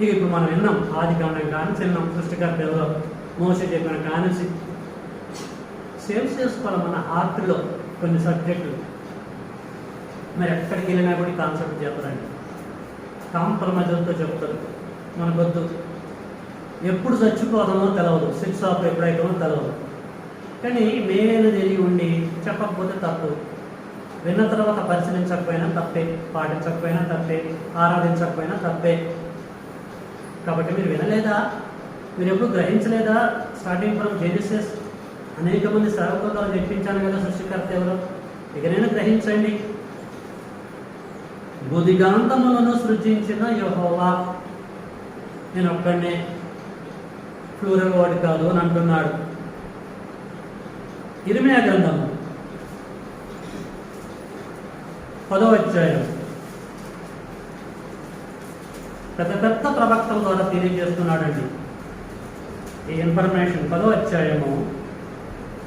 A: ఇక ఇప్పుడు మనం విన్నాం, ఆది కాండం కానీ చిన్నాం, సృష్టికర్త ఎవరో మోసే చెప్పిన కానీ సేవ్ చేసుకోవాలి మన హార్ట్లో కొన్ని సబ్జెక్టులు. మరి ఎక్కడికి వెళ్ళినా కూడా కాన్సెప్ట్ చెప్పరండి, కాంప్రమైజ్తో చెప్తారు. మనకొద్దు, ఎప్పుడు చచ్చిపోతామో తెలవదు, 6 ఆఫ్ ఎప్పుడైతామో తెలవదు. కానీ మేమైనా తెలియ ఉండి చెప్పకపోతే తప్పు, విన్న తర్వాత పరిశీలించకపోయినా తప్పే, పాటించకపోయినా తప్పే, ఆరాధించకపోయినా తప్పే. కాబట్టి మీరు వినలేదా? మీరు ఎప్పుడు గ్రహించలేదా? స్టార్టింగ్ ఫ్రమ్ జెనిసిస్ అనేక మంది సేవకులతో చెప్పించాను కదా సృష్టికర్త ఎవరో. ఇకనైనా గ్రహించండి. భూదిగాంతములను సృజించిన యెహోవా. నేను ఒక్కడనే, ప్లూరల్ వర్డ్ కాదు అని అంటున్నాడు. ఇర్మియా గ్రంథము 10వ అధ్యాయం పెద్ద పెద్ద ప్రవక్తల ద్వారా తెలియజేస్తున్నాడండి ఈ ఇన్ఫర్మేషన్. 10వ అధ్యాయము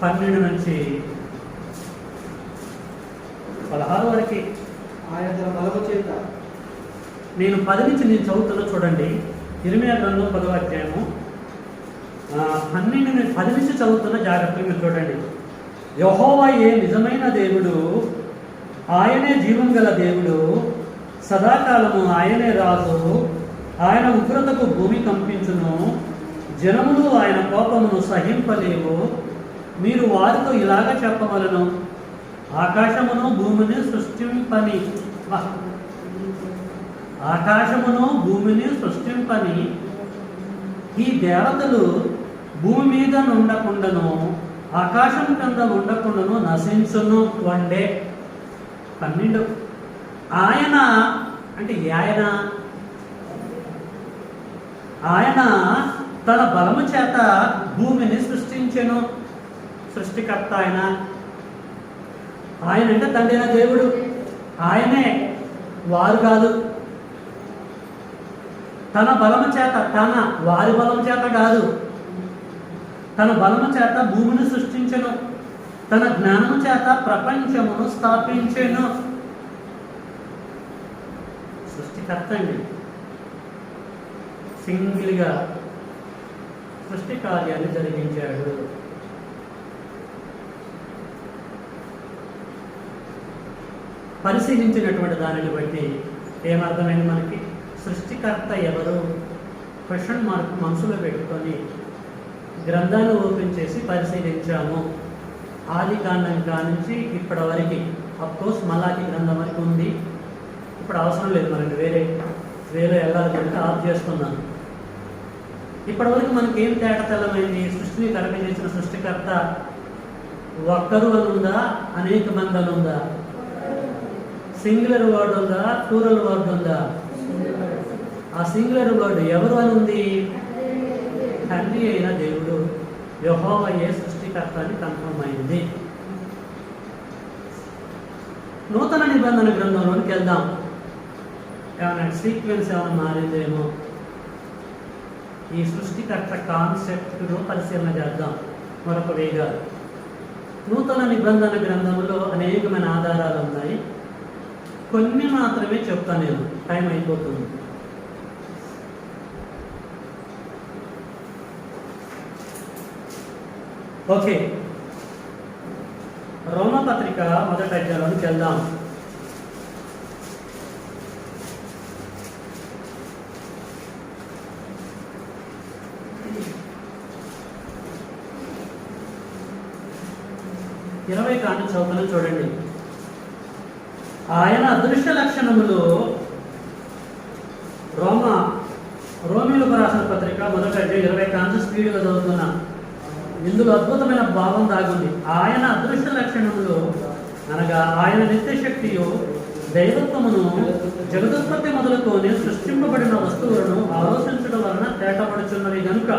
A: 12 నుంచి 16 వరకు.
C: ఆయన తన బలము చేత,
A: నేను 10 నుంచి నేను చదువుతున్నా చూడండి. ఇర్మియా గ్రంథం 10వ అధ్యాయము 10 నుంచి చదువుతున్న జాగ్రత్తగా మీరు చూడండి. యెహోవాయే నిజమైన దేవుడు, ఆయనే జీవం గల దేవుడు, సదాకాలము ఆయనే రాజు. ఆయన ఉగ్రతకు భూమి కంపించును, జనములు ఆయన కోపమును సహింపలేవు. మీరు వారితో ఇలాగ చెప్పవలను, ఆకాశమును భూమిని సృష్టింపని. ఆకాశమును భూమిని సృష్టింపని ఈ దేవతలు భూమి మీద ఉండకుండాను ఆకాశం కింద ఉండకుండాను నశించును. 1 డే 12. ఆయన అంటే ఆయన తన బలము చేత భూమిని సృష్టించెను. సృష్టికర్త ఆయన అంటే తండ్రి అయిన దేవుడు. ఆయనే, వారు కాదు. తన బలము చేత, వారి బలము చేత కాదు, తన బలము చేత భూమిని సృష్టించెను. తన జ్ఞానము చేత ప్రపంచమును స్థాపించెను. సృష్టికర్త అండి. సింగిల్గా సృష్టి కార్యాన్ని జరిగించాడు. పరిశీలించినటువంటి దానిని బట్టి ఏమర్థమైంది మనకి? సృష్టికర్త ఎవరు? క్వశ్చన్ మార్క్ మనసులో పెట్టుకొని గ్రంథాన్ని ఓపెన్ చేసి పరిశీలించాము. ఆది కాండం కానించి ఇప్పటి వరకు, అఫ్కోర్స్ మలాకి గ్రంథం వరకు ఉంది. ఇప్పుడు అవసరం లేదు, మనకి వేరే వెళ్ళాలి కనుక ఆఫ్ చేస్తున్నాను. ఇప్పటి వరకు మనకి ఏం తేటతెల్లమైంది? సృష్టిని కల్పించిన సృష్టికర్త ఒక్కరు అని ఉందా, అనేక మంది అని ఉందా? సింగులర్ వర్డ్ ఉందా, ప్లూరల్ వర్డ్ ఉందా? ఆ సింగులర్ వర్డ్ ఎవరు అని ఉంది? తండ్రి అయిన దేవుడు, యెహోవాయే సృష్టికర్త అని కన్ఫర్మ్ అయింది. నూతన నిబంధన గ్రంథంలోనికి వెళ్దాం. ఏమైనా సీక్వెన్స్ ఏమైనా మారిందేమో. ఈ సృష్టికర్త కాన్సెప్ట్ను పరిశీలన చేద్దాం మరొక వేగా. నూతన నిబంధన గ్రంథంలో అనేకమైన ఆధారాలు ఉన్నాయి. కొన్ని మాత్రమే చెప్తాను నేను, టైం అయిపోతుంది. ఓకే, రోమపత్రిక 1వ అధ్యాయంలోకి వెళ్దాం. ఇరవై కాండ చౌకలో చూడండి. ఆయన అదృశ్య లక్షణములు, రోమిలకు రాసిన పత్రిక 1వ అధ్యాయం 20 కాండ స్పీడ్గా చదువుతున్నా. ఇందులో అద్భుతమైన భావం దాగుంది. ఆయన అదృశ్య లక్షణములు అనగా ఆయన నిత్యశక్తియు దైవత్వమును జగదుత్పత్తి మొదలుకొని సృష్టింపబడిన వస్తువులను ఆలోచించడం వలన తేటపడుచున్నవి గనుక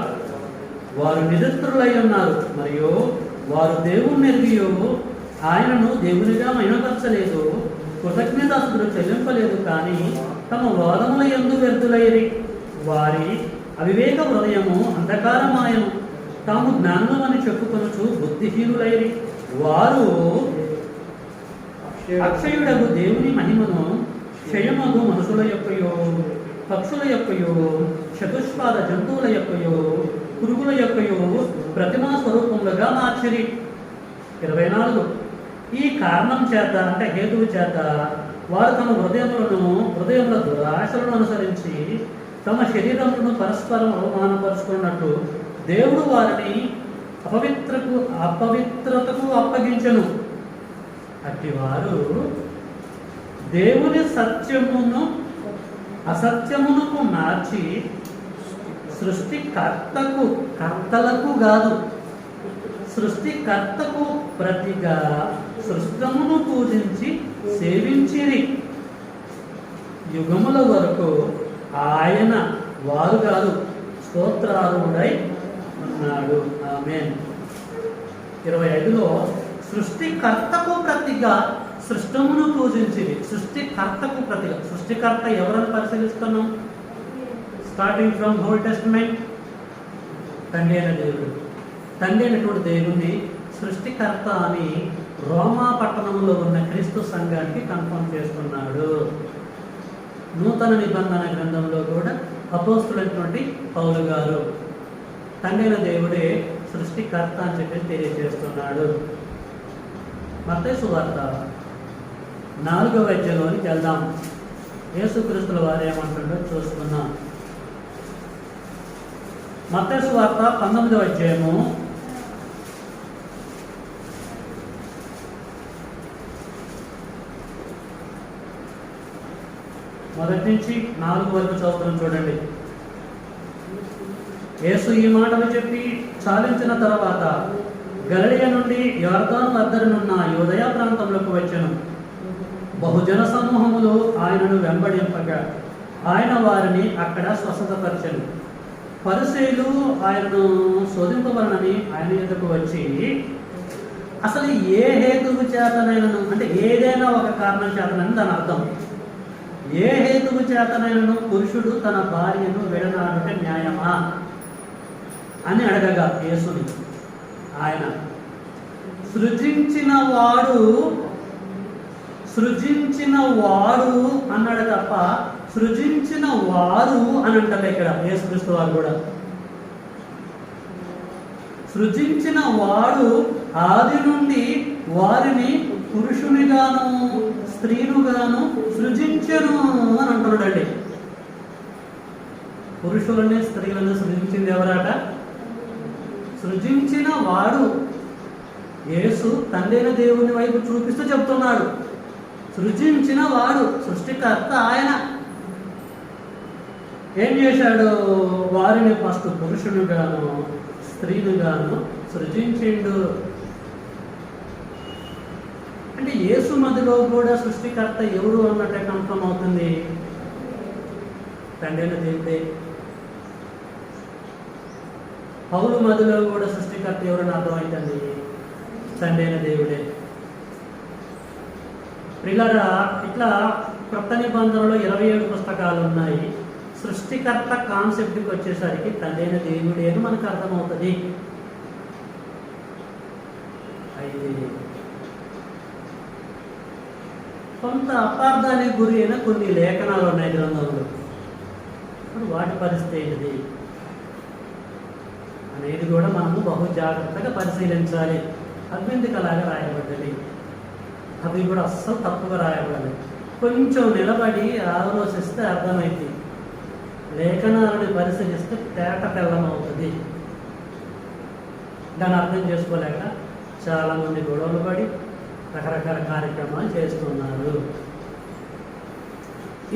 A: వారు నిరుత్రులై ఉన్నారు. మరియు వారు దేవుని ఎరిగియు ఆయనను దేవునిగా మహిమపరచలేదు, కృతజ్ఞతాస్తులు చెల్లింపలేదు, కానీ తమ వాదముల యందు వ్యర్థులైరి. వారి అవివేక హృదయము అంధకారమాయను, తాము జ్ఞానమని చెప్పుకొనుచు బుద్ధిహీనులైరి. వారు అక్షయుడగు దేవుని మహిమను క్షయమగు మనుషుల యొక్కయో, పక్షుల యొక్కయో, చతుష్పాద జంతువుల యొక్కయో, పురుగుల యొక్కయో ప్రతిమా స్వరూపములుగా మార్చిరి. 24. ఈ కారణం చేత అంటే హేతువు చేత వారు తమ హృదయముల దురాశలను అనుసరించి తమ శరీరములను పరస్పరం అవమానపరుచుకున్నట్టు దేవుడు వారిని అపవిత్రతకు అప్పగించెను. అట్టివారు దేవుని సత్యమును అసత్యమునకు మార్చి కర్తలకు కాదు, సృష్టికర్తకు ప్రతిగా సృష్టమును పూజించి సేవించిరి. యుగముల వరకు ఆయన, వారు కాదు, స్తోత్రారుడై ఉన్నాడు. ఆమేన్. 25లో సృష్టికర్తకు ప్రతిగా సృష్టమును పూజించిరి. సృష్టికర్తకు ప్రతిగా. సృష్టికర్త ఎవరని పరిశీలిస్తున్నాం? స్టార్టింగ్ ఫ్రమ్ ఓల్డ్ టెస్టమెంట్, తండ్రి అయిన దేవుడు. తండ్రి అయినటువంటి దేవుణ్ణి సృష్టికర్త అని రోమా పట్టణంలో ఉన్న క్రీస్తు సంఘానికి కన్ఫర్మ్ చేస్తున్నాడు. నూతన నిబంధన గ్రంథంలో కూడా అపోస్తులైనటువంటి పౌలు గారు తండ్రి అయిన దేవుడే సృష్టికర్త అని చెప్పి తెలియజేస్తున్నాడు. మత్తయి సువార్త 4వ అధ్యాయంలోనికి వెళ్దాం. యేసుక్రీస్తుల వారు ఏమంటుండో చూసుకున్నాం. మత్తయి సువార్త 19వ అధ్యాయము 21 మొదటి నుంచి 4 వరకు చదువుతున్నాం చూడండి. యేసు ఈ మాటలు చెప్పి చాలించిన తర్వాత గలిలయ నుండి యొర్దాను అద్దరినున్న యూదయ ప్రాంతంలోకి వచ్చెను. బహుజన సమూహములు ఆయనను వెంబడింపగా ఆయన వారిని అక్కడ స్వస్థతపరిచెను. పరిసయ్యులు ఆయనను శోధింపవలనని ఆయన ఎదుకు వచ్చి, అసలు ఏ హేతువు చేతనైనను, అంటే ఏదైనా ఒక కారణం చేతనని దాని అర్థం, ఏ హేతువు చేతనైనను పురుషుడు తన భార్యను విడనాడుట న్యాయమా అని అడగగా యేసుని ఆయన సృజించిన వాడు అన్నాడు తప్ప సృజించిన వారు అని అంటారు ఇక్కడ యేసుక్రీస్తు వారు కూడా. సృజించిన వాడు ఆది నుండి వారిని పురుషునిగాను స్త్రీనుగాను సృజించెను అని అంటున్నాడండి. పురుషులని స్త్రీలను సృజించింది ఎవరట? సృజించిన వాడు. యేసు తండ్రైన దేవుని వైపు చూపిస్తూ చెప్తున్నాడు, సృజించిన వాడు, సృష్టికర్త ఆయన. ఏం చేశాడు? వారిని ఫస్ట్ పురుషునిగాను స్త్రీనుగాను సృజించిండు. అంటే యేసు మధ్యలో కూడా సృష్టికర్త ఎవరు అన్నట్టే కన్ఫర్మ్ అవుతుంది, తండ్రైన దేవుడే. పౌలు మధ్యలో కూడా సృష్టికర్త ఎవరని అర్థమవుతుంది, తండ్రైన దేవుడే. ప్రియులారా, ఇట్లా క్రొత్త నిబంధనలో 27 పుస్తకాలు ఉన్నాయి. సృష్టికర్త కాన్సెప్ట్కి వచ్చేసరికి తండ్రైన దేవుడే అని మనకు అర్థమవుతుంది. అయితే కొంత అపార్థానికి గురి అయిన కొన్ని లేఖనాలు ఉన్నాయి గ్రంథంలో. ఇప్పుడు వాటి పరిస్థితి ఏంటిది అనేది కూడా మనము బహు జాగ్రత్తగా పరిశీలించాలి. అభ్యంతకలాగా రాయబడ్డది, అవి కూడా అస్సలు తప్పుగా రాయబడాలి. కొంచెం నిలబడి ఆలోచిస్తే అర్థమైంది, లేఖనాలను పరిశీలిస్తే తేట తెల్లమవుతుంది. దాన్ని అర్థం చేసుకోలేక చాలామంది గొడవలు పడి రకరకాల కార్యక్రమాలు చేస్తున్నారు.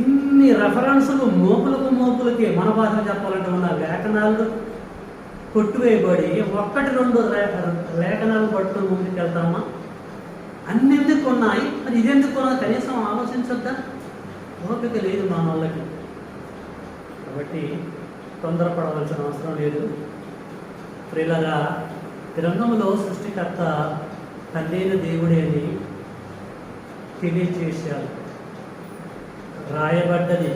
A: ఇన్ని రెఫరెన్సులు మోపులకి మన భాషలో చెప్పాలంటే ఉన్న లేఖనాలు కొట్టువేయబడి 1-2 లేఖనాలు పట్టుకుని ముందుకు వెళ్తామా? అన్ని ఎందుకు ఉన్నాయి, అది ఇది ఎందుకు ఉన్నది కనీసం ఆలోచించొద్దా? ఓపిక లేదు మన వాళ్ళకి. కాబట్టి తొందరపడవలసిన అవసరం లేదు. ప్రియులారా, గ్రంథంలో సృష్టికర్త తండ్రైన దేవుడే అని తెలియచేశారు, రాయబడ్డది.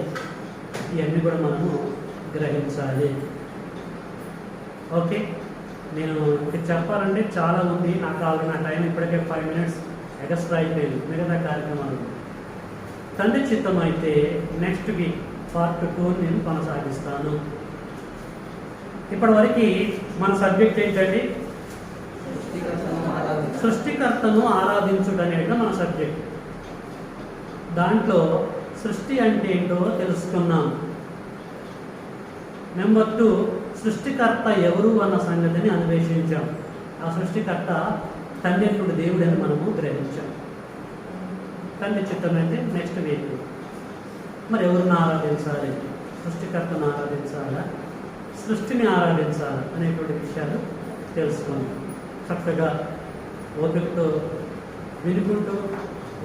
A: ఇవన్నీ కూడా మనము గ్రహించాలి. ఓకే, నేను ఇది చెప్పాలంటే చాలా ఉంది. నాకు ఆల్రెడీ నా టైం ఇప్పటికే 5 minutes ఎక్స్ట్రా అయిపోయింది మిగతా కార్యక్రమాలు. తండ్రి చిత్తం అయితే నెక్స్ట్ వీక్ పార్ట్ 2 నేను కొనసాగిస్తాను. ఇప్పటివరకు మన సబ్జెక్ట్ ఏంటండి? సృష్టికర్తను ఆరాధించుట అనేది మన సబ్జెక్ట్. దాంట్లో సృష్టి అంటే ఏంటో తెలుసుకున్నాం. నెంబర్ 2, సృష్టికర్త ఎవరు అన్న సంగతిని అన్వేషించాం. ఆ సృష్టికర్త తండ్రి దేవుడు అని మనము గ్రహించాం. తండ్రి చిత్తం అయితే నెక్స్ట్ వీక్ మరి ఎవరిని ఆరాధించాలి, సృష్టికర్తను ఆరాధించాలా, సృష్టిని ఆరాధించాలా అనేటువంటి విషయాలు తెలుసుకున్నాం. చక్కగా ఓపికతో వినుకుంటూ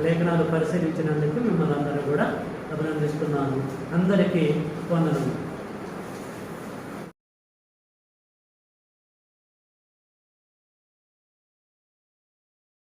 A: లేఖనాలు పరిశీలించినందుకు మిమ్మల్ని అందరూ కూడా అభినందిస్తున్నాను. అందరికీ వందనము.